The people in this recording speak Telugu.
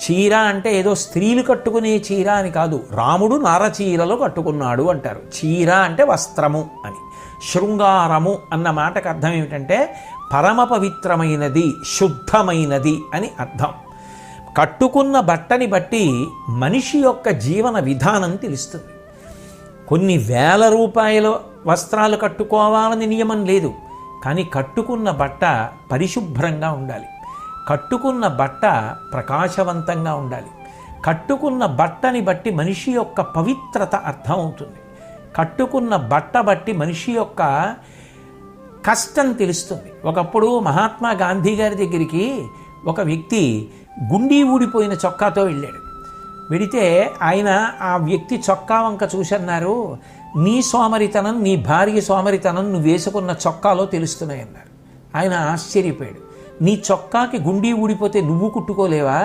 చీర అంటే ఏదో స్త్రీలు కట్టుకునే చీర అని కాదు, రాముడు నారచీరలో కట్టుకున్నాడు అంటారు. చీర అంటే వస్త్రము అని. శృంగారము అన్న మాటకు అర్థం ఏమిటంటే పరమ పవిత్రమైనది, శుద్ధమైనది అని అర్థం. కట్టుకున్న బట్టని బట్టి మనిషి యొక్క జీవన విధానం తెలుస్తుంది. కొన్ని వేల రూపాయల వస్త్రాలు కట్టుకోవాలని నియమం లేదు, కానీ కట్టుకున్న బట్ట పరిశుభ్రంగా ఉండాలి, కట్టుకున్న బట్ట ప్రకాశవంతంగా ఉండాలి, కట్టుకున్న బట్టని బట్టి మనిషి యొక్క పవిత్రత అర్థమవుతుంది, కట్టుకున్న బట్ట బట్టి మనిషి యొక్క కష్టం తెలుస్తుంది. ఒకప్పుడు మహాత్మా గాంధీ గారి దగ్గరికి ఒక వ్యక్తి గుండీ ఊడిపోయిన చొక్కాతో వెళ్ళాడు. వెడితే ఆయన ఆ వ్యక్తి చొక్కా వంక చూసన్నారు, నీ సోమరితనం, నీ భార్య సోమరితనం నువ్వు వేసుకున్న చొక్కాలో తెలుస్తున్నాయన్నారు. ఆయన ఆశ్చర్యపోయాడు, నీ చొక్కాకి గుండీ ఊడిపోతే నువ్వు కుట్టుకోలేవా?